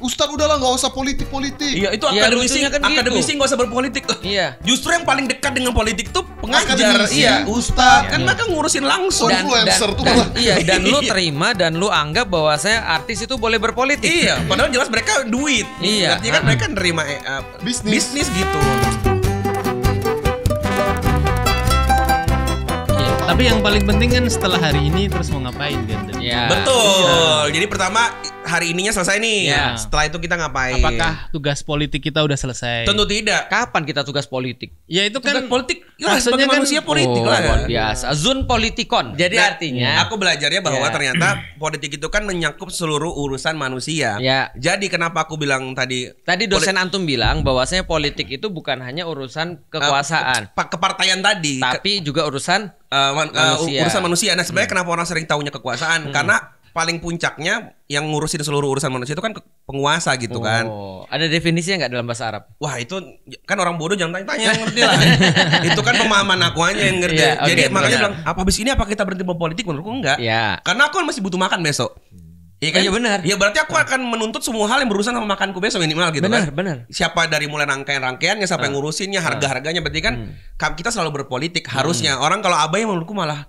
Ustadz udahlah nggak usah politik-politik. Iya, itu Ya, akademisi lucunya kan akademisi gitu. nggak usah berpolitik. Iya. Justru yang paling dekat dengan politik tuh pengajar. Akademisi, Iya, Ustadz. kan mereka ngurusin langsung. Influencer tuh malah. Iya, dan lu terima dan lu anggap bahwa saya artis itu boleh berpolitik. Iya, padahal jelas mereka duit. Iya. Artinya kan mereka nerima bisnis gitu. Tapi yang paling penting kan setelah hari ini terus mau ngapain kan? Iya. Betul. Jadi pertama hari ininya selesai nih. Iya. Setelah itu kita ngapain? Apakah tugas politik kita udah selesai? Tentu tidak. Kapan kita tugas politik? Ya itu Tugas kan politik ya, maksudnya sebagai kan- manusia politik Oh, lah. luar biasa. Zun politikon. Jadi Nah, artinya aku belajarnya bahwa Ya. ternyata politik itu kan menyangkut seluruh urusan manusia. Ya. Jadi kenapa aku bilang tadi dosen antum bilang bahwasanya politik itu bukan hanya urusan kekuasaan, kepartaian tadi, tapi juga urusan manusia. urusan manusia. Nah, sebenarnya kenapa orang sering taunya kekuasaan? Karena paling puncaknya yang ngurusin seluruh urusan manusia itu kan penguasa gitu kan. Oh, ada definisinya nggak dalam bahasa Arab? Wah, itu kan orang bodoh jangan tanya-tanya yang ngerti lah. Itu kan pemahaman aku aja yang ngerti. Iya, oke, Jadi makanya benar. bilang, apa habis ini apa kita berhenti berpolitik? Menurutku enggak. Iya. Karena aku kan masih butuh makan besok. Iya kan? Oh, iya benar. Ya berarti aku akan menuntut semua hal yang berurusan sama makanku besok minimal gitu Benar, kan. benar. Siapa dari mulai rangkaian-rangkaiannya sampai ngurusinnya, harga-harganya berarti kan kita selalu berpolitik harusnya. Orang kalau abai menurutku malah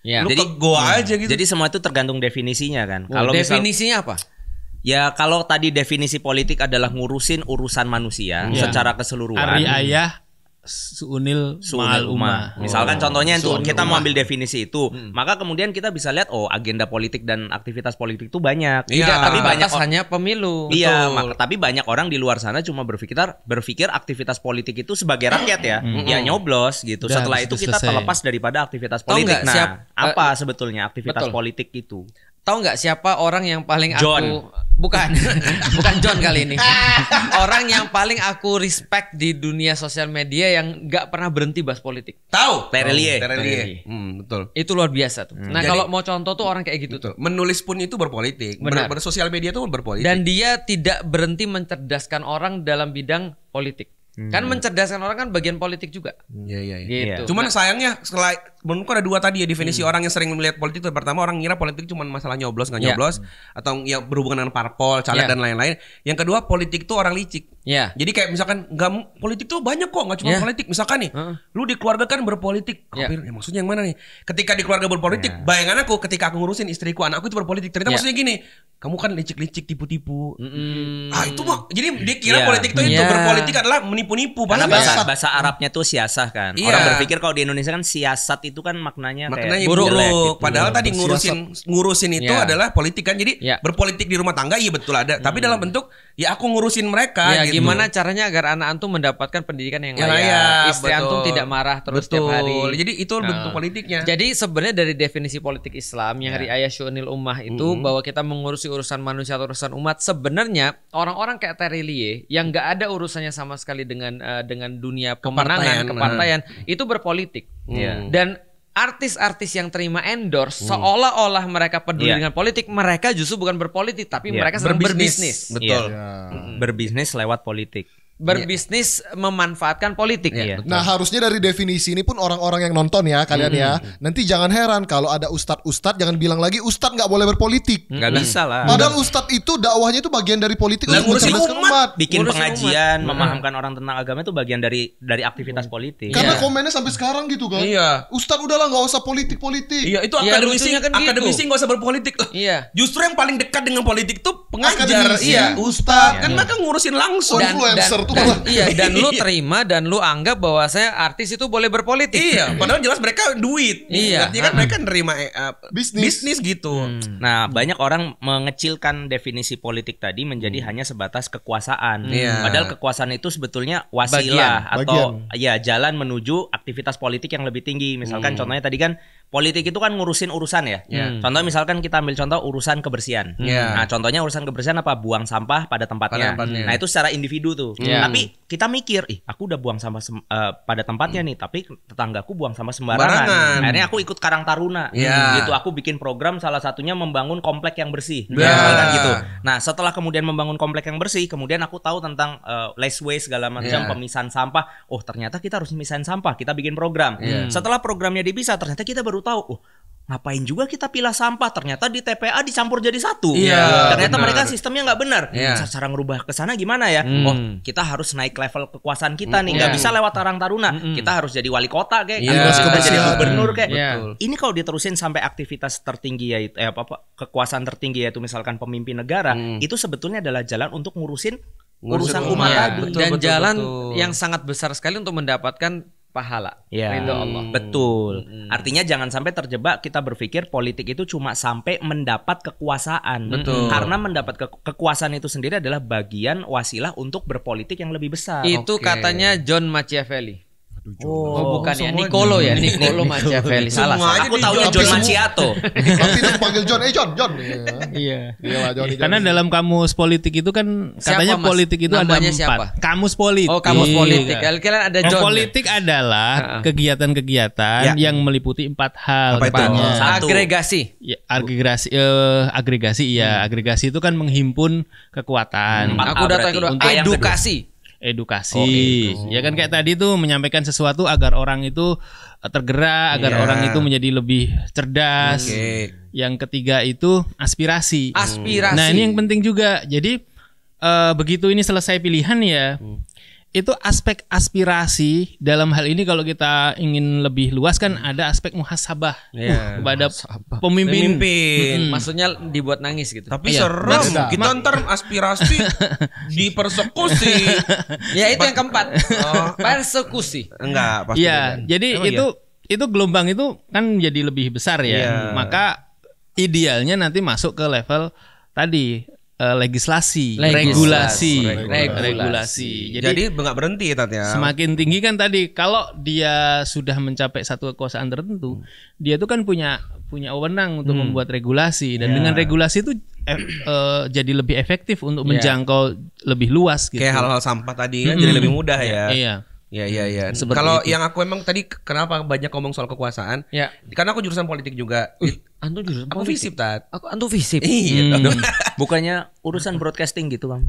Ya. lu ke goa aja gitu. Jadi semua itu tergantung definisinya kan. Kalau misal- definisinya apa? ya kalau tadi definisi politik adalah ngurusin urusan manusia Ya. secara keseluruhan. Ari ayah Suunil Ma'al Umah. Misalkan contohnya itu Suunil kita Umah. mau ambil definisi itu, maka kemudian kita bisa lihat oh agenda politik dan aktivitas politik itu banyak. Iya, Tapi banyak batas hanya pemilu. Iya, tapi banyak orang di luar sana cuma berpikir aktivitas politik itu sebagai rakyat ya, ya nyoblos gitu. Udah, Setelah habis itu itu kita selesai. terlepas daripada aktivitas Tahu politik. nggak, Nah, siap- apa sebetulnya aktivitas betul. politik itu? Tahu nggak siapa orang yang paling John. aku bukan bukan John kali ini. Orang yang paling aku respect di dunia sosial media yang nggak pernah berhenti bahas politik. Tahu? Terelie. Terelie. Betul. Itu luar biasa tuh. Nah, Jadi- kalau mau contoh tuh orang kayak gitu tuh. Betul. Menulis pun itu berpolitik. Benar. Bersosial media itu berpolitik. Dan dia tidak berhenti mencerdaskan orang dalam bidang politik. Kan mencerdaskan orang kan bagian politik juga. Iya, iya, iya. Gitu. Cuman sayangnya selain menurutku ada dua tadi ya definisi orang yang sering melihat politik itu. Pertama orang ngira politik cuma masalah nyoblos nggak Ya. nyoblos atau ya berhubungan dengan parpol, caleg Ya. dan lain-lain. Yang kedua politik itu orang licik. Ya. Jadi kayak misalkan politik tuh banyak kok, nggak cuma Ya. politik. Misalkan nih, lu di keluarga kan berpolitik. Ya. Ya, maksudnya yang mana nih? Ketika di keluarga berpolitik, bayangan aku ketika aku ngurusin istriku, anakku itu berpolitik. Ternyata Ya. maksudnya gini, kamu kan licik-licik, tipu-tipu. Mm-mm. Ah itu mah, jadi dia kira Iya. politik itu Iya. berpolitik adalah menipu-nipu. Karena Padahal bahasa Arabnya tuh siasah kan. Iya. Orang berpikir kalau di Indonesia kan siasat itu kan maknanya maknanya kayak buruk. jelek gitu. Padahal tadi ngurusin itu Ya. adalah politik kan. Jadi Ya. berpolitik di rumah tangga iya betul ada, tapi dalam bentuk ya aku ngurusin mereka Ya, gitu. gimana caranya agar anak antum mendapatkan pendidikan yang Yang layak, layak, istri betul. antum tidak marah terus Betul. setiap hari. Jadi itu bentuk politiknya. Jadi sebenarnya dari definisi politik Islam yang riayah syu'unil ummah itu bahwa kita mengurusi urusan manusia atau urusan umat, sebenarnya orang-orang kayak Terelie yang nggak ada urusannya sama sekali dengan dunia pemenangan, kepartaian itu berpolitik. Iya. Dan artis-artis yang terima endorse seolah-olah mereka peduli Iya. dengan politik, mereka justru bukan berpolitik tapi Iya. mereka sedang berbisnis. Betul. Berbisnis lewat politik. Berbisnis memanfaatkan politik. Iya. Nah harusnya dari definisi ini pun orang-orang yang nonton ya kalian ya, nanti jangan heran kalau ada ustadz jangan bilang lagi ustadz nggak boleh berpolitik. Nggak bisa lah. Padahal ustadz itu dakwahnya itu bagian dari politik Lah, untuk ngurusin mencerdaskan umat. umat. Bikin Ngurusin pengajian, memahamkan orang tentang agama itu bagian dari aktivitas politik. Karena Iya. komennya sampai sekarang gitu kan. Iya. Ustadz udahlah nggak usah politik-politik. Iya, itu Ya, akademisi lucunya kan gitu. akademisi nggak usah berpolitik. Iya. Justru yang paling dekat dengan politik tuh pengajar. Akademisi, Iya, ustadz. kan mereka ngurusin langsung. Influencer tuh malah. Iya, dan lu terima dan lu anggap bahwa saya artis itu boleh berpolitik. Iya, padahal jelas mereka duit. Iya. Artinya kan mereka nerima Bisnis. gitu. Nah, banyak orang mengecilkan definisi politik tadi menjadi hanya sebatas kekuasaan. Iya. Padahal kekuasaan itu sebetulnya wasilah Bagian. atau ya jalan menuju aktivitas politik yang lebih tinggi. Misalkan contohnya tadi kan politik itu kan ngurusin urusan ya. Contoh misalkan kita ambil contoh urusan kebersihan. Iya. Nah, contohnya urusan kebersihan apa? Buang sampah pada tempatnya. Pada tempatnya. Nah, itu secara individu tuh. Iya. Tapi kita mikir, aku udah buang sampah pada tempatnya nih, tapi tetanggaku buang sampah Sembarangan. sembarangan. Akhirnya aku ikut Karang Taruna. Iya. Gitu, aku bikin program salah satunya membangun komplek yang bersih. Iya. Misalkan gitu. Nah, setelah kemudian membangun komplek yang bersih, kemudian aku tahu tentang less waste segala macam, Iya. pemisahan sampah. Oh, ternyata kita harus misahin sampah. Kita bikin program. Setelah programnya dipisah, ternyata kita baru tahu, ngapain juga kita pilah sampah? Ternyata di TPA dicampur jadi satu. Iya, Ternyata benar. mereka sistemnya nggak benar. Iya. Cara ngerubah ke sana gimana ya? Oh, kita harus naik level kekuasaan kita nih. Nggak bisa lewat Karang Taruna. Kita harus jadi wali kota kayak, Iya. kita jadi Kebersihan. gubernur kayak. Betul. Ini kalau diterusin sampai aktivitas tertinggi yaitu kekuasaan tertinggi yaitu misalkan pemimpin negara, itu sebetulnya adalah jalan untuk ngurusin urusan umat Iya, tadi. dan betul, jalan betul. yang sangat besar sekali untuk mendapatkan pahala Ya, ridho Allah. betul. Artinya jangan sampai terjebak kita berpikir politik itu cuma sampai mendapat kekuasaan. Betul. Karena mendapat kekuasaan itu sendiri adalah bagian wasilah untuk berpolitik yang lebih besar. Itu Oke. katanya John Machiavelli. Oh, bukan ya, semua Niccolo ya, Niccolo Machiavelli. Salah. Semua aja Aku di taunya John. John Tapi Macchiato. Tapi dia panggil John, John. Iya. Iya, Johnny. Karena dalam kamus politik itu kan Siapa, katanya Mas? politik itu ada Namanya 4. siapa? Kamus politik. Oh, kamus politik. Kalian ada John. Politik adalah kegiatan-kegiatan Ya. yang meliputi 4 hal. Apa itu? katanya. Satu. Agregasi. Ya, agregasi itu kan menghimpun kekuatan. Empat. Aku datang berarti. kedua. Untuk yang kedua. Edukasi. Edukasi. Ya kan kayak tadi tuh menyampaikan sesuatu agar orang itu tergerak, agar Iya. orang itu menjadi lebih cerdas. Oke. Yang ketiga itu aspirasi. Aspirasi. Nah, ini yang penting juga. Jadi begitu ini selesai pilihan ya, itu aspek aspirasi dalam hal ini kalau kita ingin lebih luas kan ada aspek muhasabah Iya. kepada pemimpin. Maksudnya dibuat nangis gitu. Tapi Iya. serem. Beda. Kita ntar aspirasi dipersekusi. Ya itu yang keempat. Oh. Persekusi. Enggak, pasti. Iya, beda. jadi Emang itu gelombang itu kan jadi lebih besar ya. Iya. Maka idealnya nanti masuk ke level tadi legislasi, Legislasi. regulasi. Jadi nggak berhenti Tatya. Semakin tinggi kan tadi kalau dia sudah mencapai satu kekuasaan tertentu, dia itu kan punya wewenang untuk membuat regulasi dan dengan regulasi itu jadi lebih efektif untuk menjangkau lebih luas gitu. Kayak hal-hal sampah tadi kan jadi lebih mudah ya. Iya. Iya. Seperti Kalau itu. yang aku emang tadi kenapa banyak ngomong soal kekuasaan? Ya. Karena aku jurusan politik juga. Antum jurusan Aku politik. visip Tat. Aku antum visip. Iya. dong. Bukannya urusan broadcasting gitu, Bang?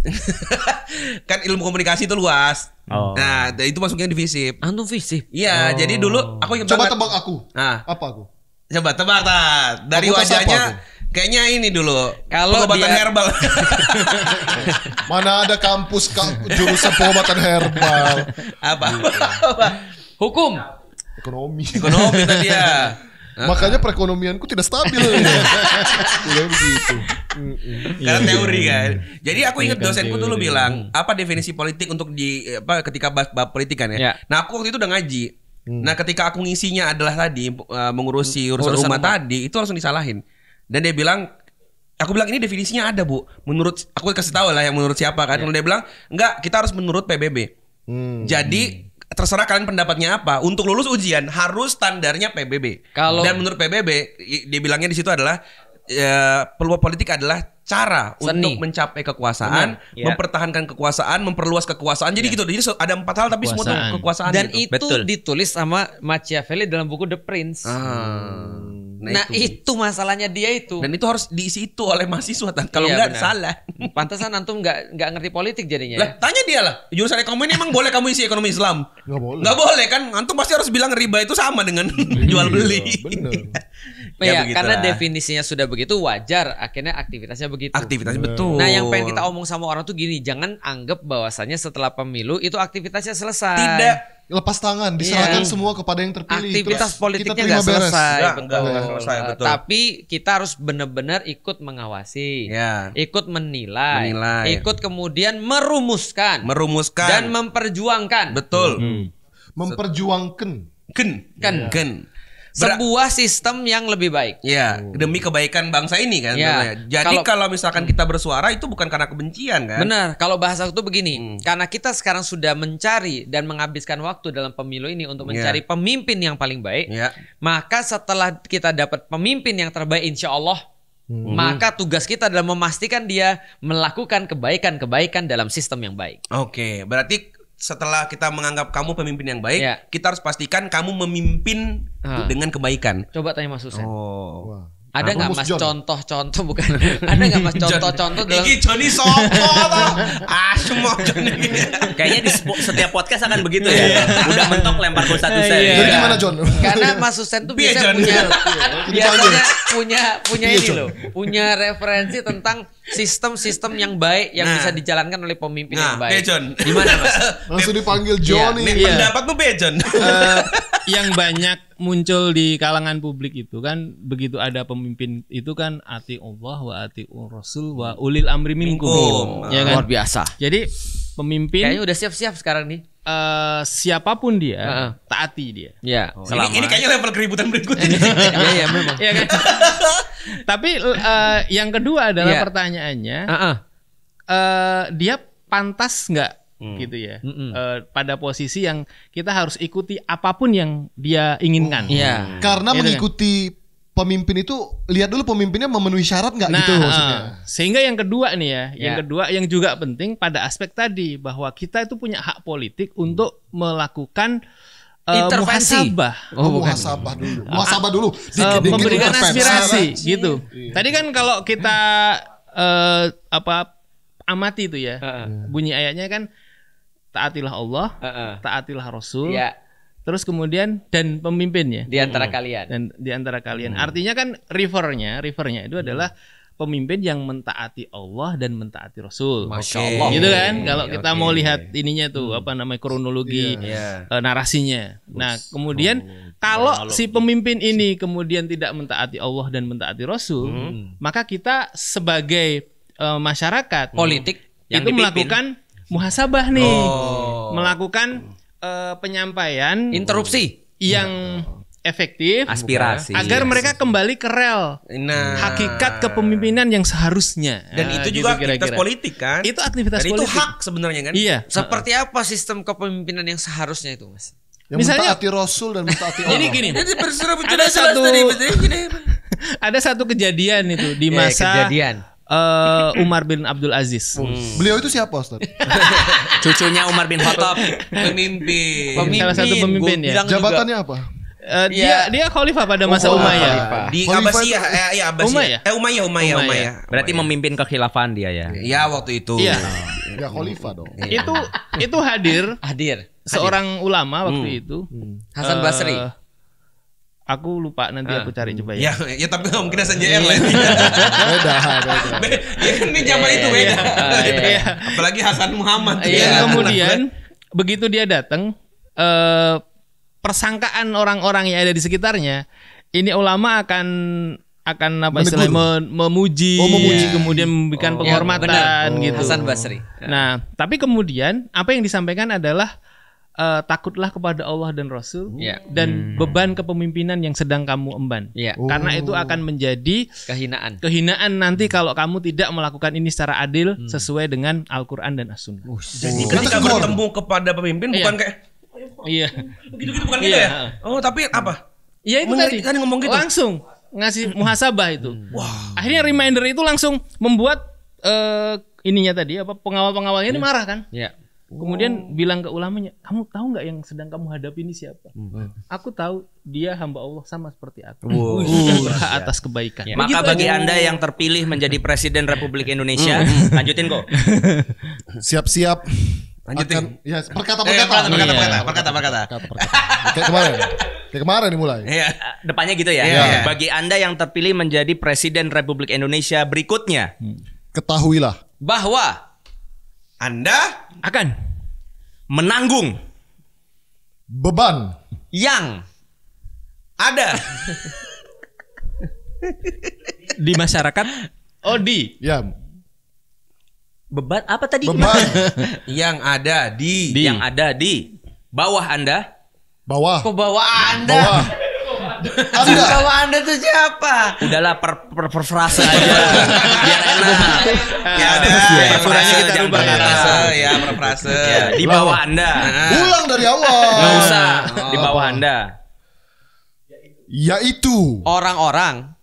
Kan ilmu komunikasi itu luas. Oh. Nah, itu masuknya di visip. Antum visip. Iya, jadi dulu aku ingat Coba banget. tebak aku. Nah, Apa aku? coba tebak Tat. Dari Fakultas apa wajahnya aku? kayaknya ini dulu. Kalau pengobatan dia- herbal. Mana ada kampus jurusan pengobatan herbal, Apa? Hukum. ekonomi. Ekonomi tadi ya. Makanya perekonomianku tidak stabil. Udah begitu. Karena teori kan. Jadi aku ingat dosenku dulu bilang, apa definisi politik untuk ketika bahas politik kan ya. Ya. Nah, aku waktu itu udah ngaji. Nah, ketika aku ngisinya adalah tadi mengurusi urusan umat tadi, itu langsung disalahin. Dan dia bilang, aku bilang ini definisinya ada, Bu. Menurut aku kasih tahu lah yang menurut siapa kan. Kalau dia bilang, enggak, kita harus menurut PBB. Jadi terserah kalian pendapatnya apa. Untuk lulus ujian harus standarnya PBB. Dan menurut PBB, dia bilangnya di situ adalah peluang politik adalah cara Seni. untuk mencapai kekuasaan, mempertahankan kekuasaan, memperluas kekuasaan. Jadi gitu. Jadi ada 4 hal tapi semua tuh kekuasaan. Dan gitu. itu Betul. ditulis sama Machiavelli dalam buku The Prince. Nah, itu masalahnya dia itu. Dan itu harus diisi itu oleh mahasiswa kan. Kalau Iya, enggak benar. salah. Pantesan antum nggak ngerti politik jadinya. Lah, tanya dia lah. Jurusan ekonomi ini emang boleh kamu isi ekonomi Islam? Nggak boleh. Nggak boleh kan? Antum pasti harus bilang riba itu sama dengan jual beli. Bener. Ya, begitulah. karena definisinya sudah begitu wajar, akhirnya aktivitasnya begitu. Aktivitasnya betul. Nah, yang pengen kita omong sama orang tuh gini, jangan anggap bahwasannya setelah pemilu itu aktivitasnya selesai. Tidak. Lepas tangan, diserahkan Iya. semua kepada yang terpilih. Aktivitas Terus politiknya kita terima nggak selesai, Nggak selesai, betul. Tapi kita harus benar-benar ikut mengawasi, Ya. ikut menilai, Menilai. ikut kemudian merumuskan, Merumuskan. dan memperjuangkan. Betul. Memperjuangkan. Gen. Sebuah sistem yang lebih baik. Ya, demi kebaikan bangsa ini kan. Ya. tentunya. Jadi kalau misalkan kita bersuara itu bukan karena kebencian kan. Benar, kalau bahasa aku tuh begini, karena kita sekarang sudah mencari dan menghabiskan waktu dalam pemilu ini untuk mencari pemimpin yang paling baik, Ya. maka setelah kita dapat pemimpin yang terbaik insya Allah, maka tugas kita adalah memastikan dia melakukan kebaikan-kebaikan dalam sistem yang baik. Oke, berarti setelah kita menganggap kamu pemimpin yang baik, Ya. kita harus pastikan kamu memimpin dengan kebaikan. Coba tanya Mas Husen. Oh. Wah. Ada nggak Rumus Mas John. contoh-contoh bukan? Ada nggak Mas contoh-contoh dalam Iki Johnny Sopo toh? Ah, semua sama Ojon nih. Kayaknya di setiap podcast akan begitu ya. Udah mentok lempar ke Ustadz Husein. Jadi gimana John? Karena Mas Husein tuh Iya, biasanya John. biasanya punya Iya, ini John. loh, punya referensi tentang sistem-sistem yang baik yang bisa dijalankan oleh pemimpin yang baik. John. Gimana Mas? Langsung dipanggil John Nih, nih. pendapatmu John. Yang banyak muncul di kalangan publik itu kan begitu ada pemimpin itu kan ati Allah wa ati Rasul wa ulil amri minkum. Ya kan? Luar biasa. Jadi pemimpin Kayaknya udah siap-siap sekarang nih. siapapun dia taati dia. Ya. Ini kayaknya level keributan berikutnya. Iya memang. Ya kan? Tapi yang kedua adalah Iya. pertanyaannya dia pantas nggak gitu ya pada posisi yang kita harus ikuti apapun yang dia inginkan. Iya. Karena Gitu kan? mengikuti pemimpin itu lihat dulu pemimpinnya memenuhi syarat nggak gitu maksudnya. Sehingga yang kedua nih ya, yang Ya. kedua yang juga penting pada aspek tadi bahwa kita itu punya hak politik untuk melakukan Intervensi. muhasabah. Muhasabah dulu. Muhasabah dulu. Dikit-dikit Memberikan intervensi. aspirasi gitu. Tadi kan kalau kita amati itu ya, bunyi ayatnya kan taatilah Allah, taatilah Rasul, Iya. terus kemudian dan pemimpinnya Di antara kalian. dan di antara kalian. Artinya kan rivernya itu adalah pemimpin yang mentaati Allah dan mentaati Rasul. Masya Allah. Gitu kan? Kalau kita mau lihat ininya tuh apa namanya kronologi Iya. narasinya. Nah, kemudian kalau si pemimpin ini kemudian tidak mentaati Allah dan mentaati Rasul, maka kita sebagai masyarakat Politik yang itu dipimpin. melakukan muhasabah nih. Melakukan penyampaian interupsi. yang efektif Aspirasi. agar mereka kembali ke rel Nah, hakikat kepemimpinan yang seharusnya. dan Nah, itu juga gitu aktivitas kira-kira. politik kan? Itu aktivitas Dan itu politik. hak sebenarnya kan? Iya. Seperti apa sistem kepemimpinan yang seharusnya itu, Mas? Yang Misalnya- mentaati Rasul dan mentaati Allah. Jadi gini, Jadi berserah ada satu ada satu kejadian itu di masa kejadian. Umar bin Abdul Aziz. Beliau itu siapa Ustaz? Cucunya Umar bin Khattab. Pemimpin. Salah satu pemimpin ya. Jabatannya apa? Dia khalifah pada masa Umayyah. Di Khalifah Abbasiyah, ya Abbasiyah. Umayyah. Umayyah. Berarti memimpin kekhilafan dia ya. Ya waktu itu. Iya. Ya khalifah dong. Itu hadir Hadir. seorang ulama waktu itu. Hasan Basri. Aku lupa nanti aku cari coba ya. Ya tapi nggak mungkin Hasan JR lah. Beda. Ya kan ini zaman itu beda. Iya. Apalagi Hasan Muhammad. Dan Ya. kemudian begitu dia datang, persangkaan orang-orang yang ada di sekitarnya, ini ulama akan apa Menegur. istilahnya memuji, memuji. kemudian memberikan penghormatan benar. gitu. Hasan Basri. Nah, tapi kemudian apa yang disampaikan adalah takutlah kepada Allah dan Rasul Iya. dan beban kepemimpinan yang sedang kamu emban. Iya. Karena itu akan menjadi Kehinaan. kehinaan nanti kalau kamu tidak melakukan ini secara adil sesuai dengan Al-Qur'an dan As-Sunnah. Jadi ketika bertemu kepada pemimpin bukan kayak Iya. gitu-gitu bukan gitu Iya. ya. Oh, tapi apa? Ya itu tadi. Kan ngomong gitu. Langsung ngasih muhasabah itu. Akhirnya reminder itu langsung membuat ininya tadi apa pengawal-pengawalnya ini marah kan? Iya. Kemudian bilang ke ulamanya, kamu tahu nggak yang sedang kamu hadapi ini siapa? Aku tahu dia hamba Allah sama seperti aku. Dan berhak atas kebaikan. Maka bagi Anda yang terpilih menjadi Presiden Republik Indonesia, lanjutin kok. Siap-siap. Lanjutin. Ya, perkata. Perkata. Kayak kemarin dimulai. Iya. Depannya gitu ya. Iya. Bagi Anda yang terpilih menjadi Presiden Republik Indonesia berikutnya, Ketahuilah. Bahwa Anda Akan menanggung Beban yang ada di masyarakat Odi ya beban apa tadi? beban yang ada di Yang ada di bawah Anda. bawah pembawa Anda. bawah Anda Pembawa Anda tuh siapa? Udahlah per frase aja biar enak. ya ada Aturannya kita jangan rubah. perfrase ya perfrase. Ya, di bawah Anda. ulang dari awal Nggak usah di bawah Anda. yaitu Orang-orang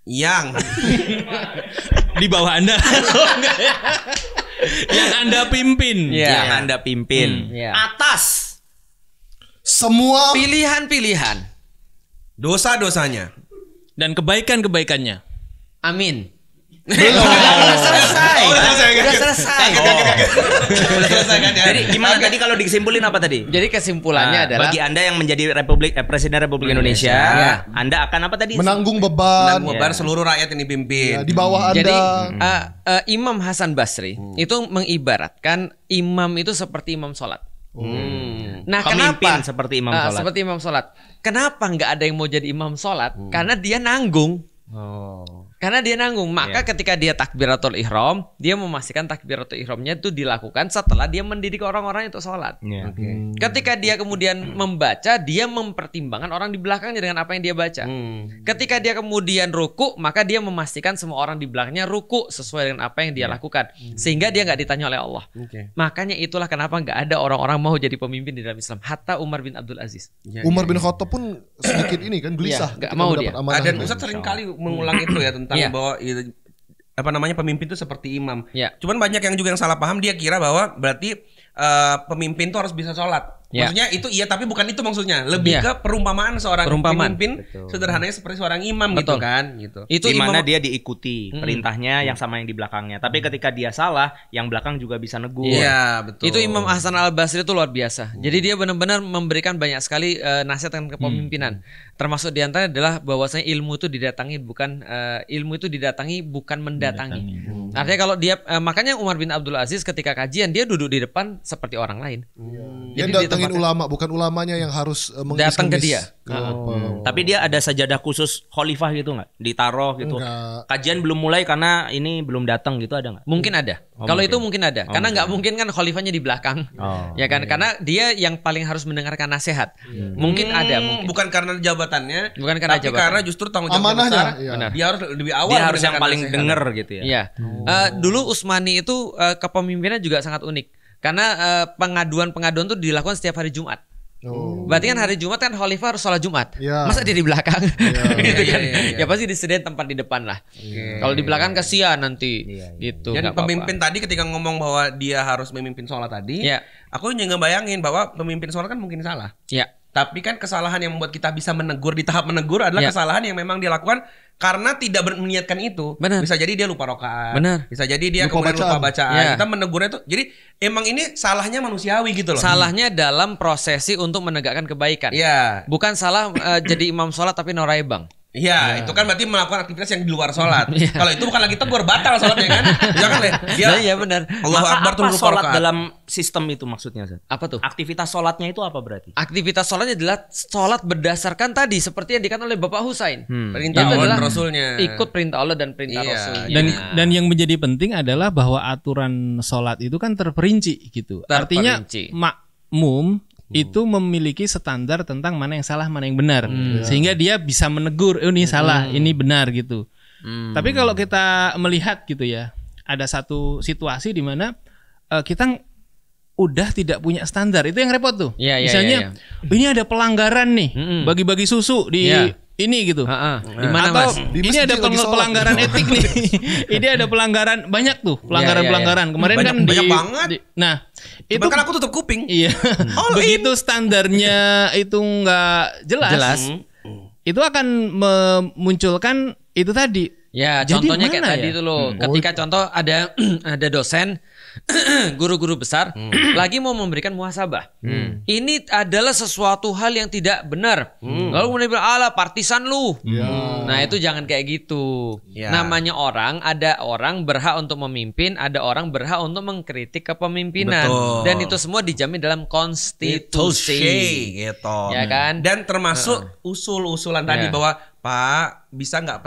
Yang di bawah Anda. Yang Anda pimpin. Iya. Yang Anda pimpin. Iya. Atas semua pilihan-pilihan. dosa-dosanya Dan kebaikan-kebaikannya. Amin. Udah selesai. Udah selesai. Udah selesai kan ya. Jadi gimana tadi kalau disimpulin apa tadi? Jadi kesimpulannya adalah Bagi Anda yang menjadi Presiden Republik Indonesia, Anda akan apa tadi? Menanggung beban. Beban seluruh rakyat yang dipimpin. Ya, di bawah Anda. Jadi Imam Hasan Basri itu mengibaratkan imam itu seperti imam sholat. Nah, Pemimpin kenapa seperti imam sholat. Seperti imam sholat. Kenapa nggak ada yang mau jadi imam sholat? Karena dia nanggung. Karena dia nanggung. Maka ketika dia takbiratul ihram, dia memastikan takbiratul ihramnya itu dilakukan setelah dia mendidik orang-orang untuk sholat. Ketika dia kemudian membaca, dia mempertimbangkan orang di belakangnya dengan apa yang dia baca. Ketika dia kemudian ruku, maka dia memastikan semua orang di belakangnya ruku sesuai dengan apa yang dia lakukan, sehingga dia nggak ditanya oleh Allah. Makanya itulah kenapa nggak ada orang-orang mau jadi pemimpin di dalam Islam. Hatta Umar bin Abdul Aziz. Umar bin Khattab pun sedikit ini kan gelisah. Nggak mau dia. Dan Ustadz sering kali mengulang itu ya tentang bahwa apa namanya pemimpin itu seperti imam. Cuman banyak yang juga yang salah paham, dia kira bahwa berarti pemimpin itu harus bisa sholat. Maksudnya itu iya, tapi bukan itu maksudnya. Lebih ke perumpamaan seorang pemimpin sederhananya seperti seorang imam gitu kan. Gitu. Itu di mana dia diikuti perintahnya yang sama yang di belakangnya. Tapi ketika dia salah, yang belakang juga bisa negur. Iya, betul. Itu Imam Hasan Al-Basri itu luar biasa. Jadi dia benar-benar memberikan banyak sekali nasihat tentang kepemimpinan. Termasuk diantaranya adalah bahwasanya ilmu itu didatangi bukan mendatangi. Artinya kalau dia makanya Umar bin Abdul Aziz ketika kajian dia duduk di depan seperti orang lain. Dia datengin ulama, bukan ulamanya yang harus datang ke dia. Tapi dia ada sajadah khusus khalifah gitu nggak? Ditaruh gitu. Kajian belum mulai karena ini belum datang gitu, ada nggak? Mungkin ada. Kalau itu mungkin ada. Karena nggak mungkin kan khalifahnya di belakang. Ya kan? Karena dia yang paling harus mendengarkan nasihat. Mungkin ada. Bukan karena jabatannya, bukan karena tapi karena justru tanggung jawab besar. Dia harus lebih awal. Dia harus yang paling denger gitu ya. Iya. Dulu Utsmani itu kepemimpinannya juga sangat unik. Karena pengaduan-pengaduan itu dilakukan setiap hari Jumat. Berarti kan hari Jumat kan khalifah harus sholat Jumat. Masa dia di belakang? Gitu kan? Ya pasti disediain tempat di depan lah. Kalau di belakang kasihan nanti. Gitu. Dan pemimpin tadi ketika ngomong bahwa dia harus memimpin sholat tadi, aku juga bayangin bahwa pemimpin sholat kan mungkin salah. Tapi kan kesalahan yang membuat kita bisa menegur di tahap menegur adalah kesalahan yang memang dilakukan karena tidak meniatkan itu. Bisa jadi dia lupa rakaat. Bisa jadi dia kemudian lupa bacaan. Kita menegurnya itu. Jadi emang ini salahnya manusiawi gitu loh. Salahnya dalam prosesi untuk menegakkan kebaikan. Bukan salah jadi imam sholat tapi norai bang. Iya, itu kan berarti melakukan aktivitas yang di luar sholat. Kalau itu bukan lagi tegur, batal sholatnya kan? Jangan deh. Iya benar. Maka apa sholat dalam sistem itu maksudnya? Apa tuh? Aktivitas sholatnya itu apa berarti? Aktivitas sholatnya adalah sholat berdasarkan tadi seperti yang dikatakan oleh Bapak Husain. Perintah Allah dan Rasulnya. Ikut perintah Allah dan perintah Rasulnya. Dan yang menjadi penting adalah bahwa aturan sholat itu kan terperinci gitu. Artinya makmum itu memiliki standar tentang mana yang salah, mana yang benar, sehingga dia bisa menegur, ini salah, ini benar gitu. Tapi kalau kita melihat gitu ya, ada satu situasi di mana kita udah tidak punya standar, itu yang repot tuh. Misalnya ini ada pelanggaran nih, bagi-bagi susu di ini gitu. Di mana Mas? Mas? Ini ada pelanggaran etik nih. Ini ada pelanggaran banyak tuh, pelanggaran-pelanggaran. Kemarin banyak, kan banyak banget. Nah, itu kan aku tutup kuping. Iya. Begitu standarnya itu nggak jelas. Itu akan memunculkan itu tadi. Ya, Jadi contohnya kayak mana tadi ya? tuh loh. Ketika contoh ada dosen guru-guru besar lagi mau memberikan muhasabah. Ini adalah sesuatu hal yang tidak benar. Lalu kemudian bilang, "Alah, partisan lu." Nah, itu jangan kayak gitu. Namanya ada orang berhak untuk memimpin, ada orang berhak untuk mengkritik kepemimpinan. Dan itu semua dijamin dalam konstitusi. Gitu. Ya kan? Dan termasuk usul-usulan tadi bahwa Pak, bisa nggak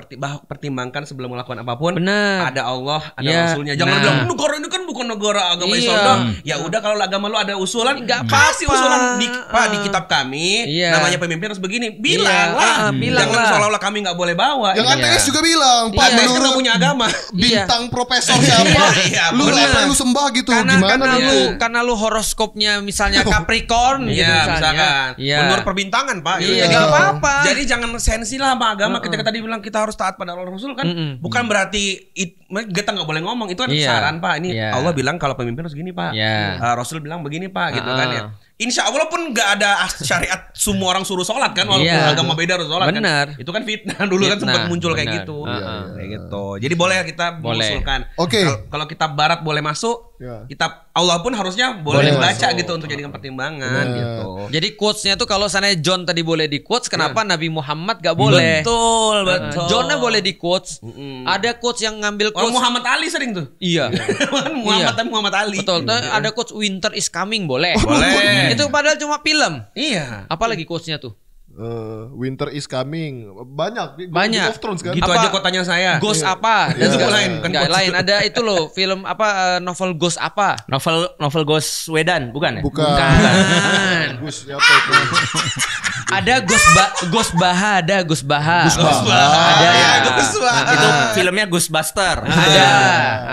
pertimbangkan sebelum melakukan apapun? Benar. Ada Allah, ada Rasulnya. Jangan bilang negara ini kan bukan negara agama Islam dong. Ya udah, kalau agama lu ada usulan, nggak pasti usulan di kitab kami. Namanya pemimpin harus begini. Bilanglah. Jangan seolah-olah kami nggak boleh bawa. Yang ateis juga bilang, Pak, ateis kan nggak punya agama. Bintang profesor siapa? Lu apa yang lu sembah gitu? Karena lu horoskopnya misalnya Capricorn gitu misalkan. Menurut perbintangan, Pak. Nggak apa-apa. Jadi jangan sensi lah agama. Ketika tadi bilang kita harus taat pada Allah Rasul kan bukan berarti kita nggak boleh ngomong, itu kan saran Pak. Ini Allah bilang kalau pemimpin harus gini Pak, Rasul bilang begini Pak, gitu kan ya. insya Allah pun nggak ada syariat semua orang suruh sholat kan, walaupun Iya. agama beda harus sholat Benar. kan. Itu kan fitnah dulu kan Fitnah, sempat muncul kayak benar. gitu. Iya, Kayak gitu. Jadi boleh kita mengusulkan. Oke. Kalau kita barat boleh masuk, Ya. kita Allah pun harusnya boleh Boleh baca masuk. gitu untuk jadikan pertimbangan Benar. gitu. Jadi quotes-nya tuh kalau sana John tadi boleh di quotes, kenapa Nabi Muhammad gak boleh? Betul, betul. Johnnya boleh di quotes. Ada quotes yang ngambil Orang quotes. Muhammad Ali sering tuh. Iya. Muhammad Iya. dan Muhammad Ali. Betul. Ada quotes Winter is coming boleh. Boleh. Itu padahal cuma film. Iya. Apalagi quotes-nya tuh? Winter is coming. Banyak. Banyak. Game of Thrones kan. Gitu Apa? aja kok tanya saya. Ghost apa? Itu juga lain, kan enggak quotes lain. itu. Ada itu loh, film apa novel Ghost apa? Novel Ghost Wedan, bukan ya? Bukan. Bukan. Gus siapa itu? Ada Ghost Baha, ada Ghost Baha. Ada. Ada. Ghost Baha. Itu filmnya Ghostbuster. Ada.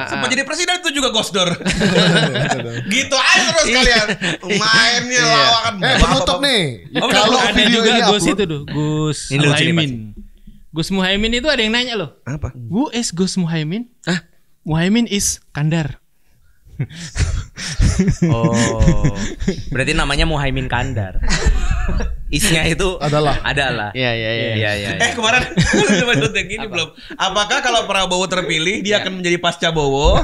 Sempat jadi presiden itu juga Ghost Door. Gitu aja terus kalian. Mainnya lawakan. Penutup nih. Oh, Kalau Ada video juga ini Gus upload, itu tuh, Gus Ini lucu nih, Muhaimin. Gus Muhaimin itu ada yang nanya loh. Apa? Who is Gus Muhaimin? Hah? Muhaimin is Kandar. Oh. Berarti namanya Muhaimin Kandar. Isnya itu Adalah. Iya, iya, iya. Iya, iya. Kemarin coba yang gini belum. Apakah kalau Prabowo terpilih dia akan menjadi pasca Bowo?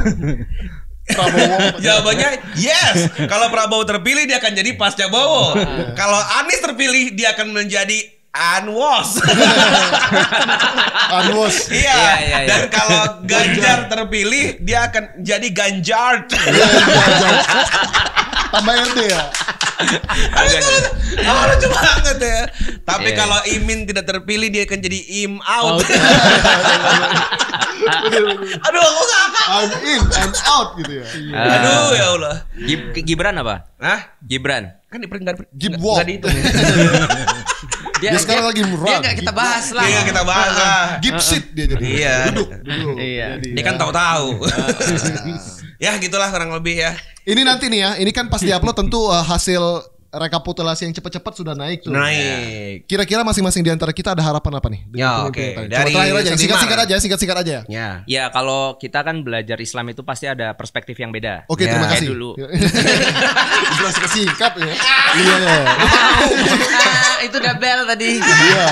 Prabowo. Jawabannya yes. Kalau Prabowo terpilih dia akan jadi pasca Bowo. Kalau Anies terpilih dia akan menjadi Anwas. Anwas. Iya. Iya. Dan kalau Ganjar terpilih dia akan jadi Ganjar. Tambah RT ya. Lucu banget ya. Tapi Iya. kalau Imin tidak terpilih dia akan jadi Im out. Aduh aku ngakak. I'm in, I'm out gitu ya. Aduh ya Allah. Gibran apa? Hah? Gibran. Kan diperingkat Give walk. Enggak dihitung. Dia sekarang lagi murah. Dia nggak kita bahas lah. Iya kita bahas lah. Give seat dia jadi. Iya. Duduk. Iya. Jadi, Dia kan tahu-tahu. Ya gitulah kurang lebih ya. Ini nanti nih ya, ini kan pas diupload tentu hasil rekapitulasi yang cepat-cepat sudah naik tuh. Naik. Kira-kira masing-masing di antara kita ada harapan apa nih? Ya, Dengan oke. pemimpin yang tadi? Dari Coba terakhir aja, Seniman. singkat-singkat aja. Ya. Ya kalau kita kan belajar Islam itu pasti ada perspektif yang beda. Oke, Ya, terima kayak kasih. dulu. Jelas singkat ya. Iya ya. Itu udah bel tadi. Iya.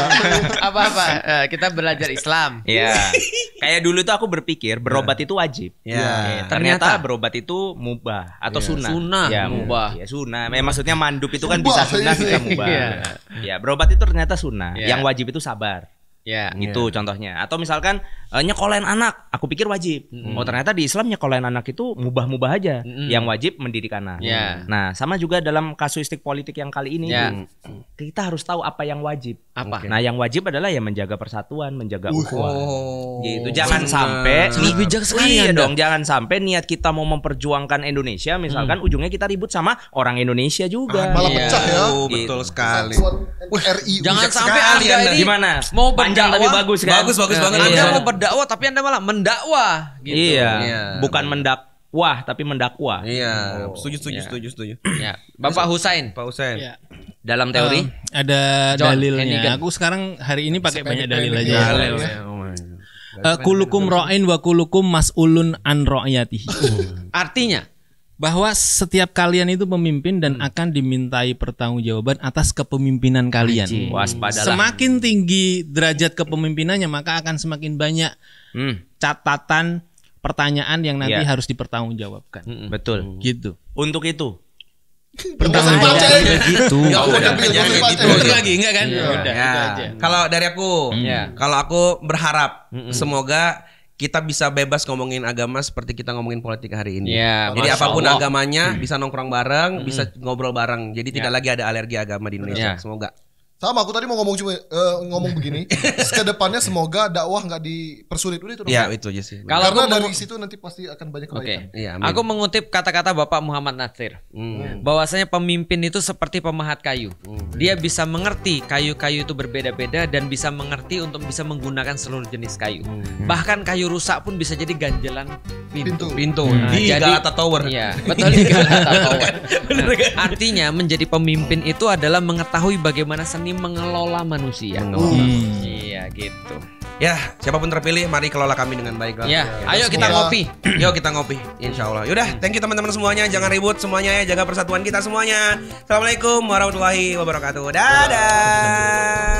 Apa-apa? Kita belajar Islam. Ya. Kayak dulu tuh aku berpikir berobat itu wajib. Ya. Ternyata berobat itu mubah atau sunnah. Sunnah, Ya, mubah. Ya sunnah. Maksudnya mandub itu kan Mubah, bisa sunnah bisa mubah. Iya. Ya, berobat itu ternyata sunnah. Iya. Yang wajib itu sabar. Ya. Gitu contohnya. Atau misalkan nyekolahin anak, aku pikir wajib. Oh ternyata di Islam nyekolahin anak itu mubah-mubah aja. Yang wajib mendidik anak. Ya. Nah sama juga dalam kasuistik politik yang kali ini, Ya. kita harus tahu apa yang wajib. Apa? Nah yang wajib adalah ya menjaga persatuan, menjaga ukhuwah. Oh. Gitu. Jangan sampai Sangat bijak sekali Iya Anda. dong, jangan sampai niat kita mau memperjuangkan Indonesia misalkan ujungnya kita ribut sama orang Indonesia juga. Malah Iya. pecah ya. Oh, betul sekali. RI. Jangan Bijak sampai sekali Anda Anda. ini Gimana? mau Panjang berdakwah. tapi bagus kan? Bagus banget. Anda Iya. mau berdakwah tapi Anda malah mendakwah gitu. Iya. Iya. Bukan mendakwah tapi mendakwah. Iya. Setuju. Ya. Bapak Husain. Pak Husain. Ya. Dalam teori Ada John dalilnya. Hennigan. Aku sekarang hari ini pakai banyak dalil Sependek-pendek. aja. Dalil ya. ya. Oh my God. Kulukum ra'in wa kulukum mas'ulun an ra'yatihi. Artinya Bahwa setiap kalian itu pemimpin dan akan dimintai pertanggungjawaban atas kepemimpinan kalian. waspadalah. Semakin tinggi derajat kepemimpinannya maka akan semakin banyak catatan pertanyaan yang nanti Iya. harus dipertanggungjawabkan. Betul. Gitu. Untuk itu. Pertanyaan baca ya. gitu. Ya udah Jangan jangan gitu. gitu. Muter lagi enggak kan? Iya. Udah, Ya. itu aja. Kalau dari aku, Ya. kalau aku berharap semoga kita bisa bebas ngomongin agama seperti kita ngomongin politik hari ini. Ya, Jadi Masya apapun Allah. agamanya bisa nongkrong bareng, bisa ngobrol bareng. Jadi tidak lagi ada alergi agama di Indonesia. Ya. Semoga. Sama aku tadi mau ngomong ngomong begini. Kedepannya semoga dakwah nggak dipersulit udah itu. dong. Ya itu aja sih. Kalau Karena aku dari mau- situ nanti pasti akan banyak Oke. kebaikan. Iya, amin. Aku mengutip kata-kata Bapak Muhammad Natsir. Bahwasanya pemimpin itu seperti pemahat kayu. Dia bisa mengerti kayu-kayu itu berbeda-beda dan bisa mengerti untuk bisa menggunakan seluruh jenis kayu. Bahkan kayu rusak pun bisa jadi ganjelan pintu. Pintu Nah, di jadi- Galata Tower. Iya, betul di Galata Tower. Nah, artinya menjadi pemimpin itu adalah mengetahui bagaimana seni mengelola manusia. Iya, gitu. Ya, siapapun terpilih, mari kelola kami dengan baik lah. Ya, ayo kita semoga- ngopi. Yuk kita ngopi, insya Allah. Yaudah, thank you teman-teman semuanya. Jangan ribut semuanya ya, jaga persatuan kita semuanya. Assalamualaikum warahmatullahi wabarakatuh. Dadah.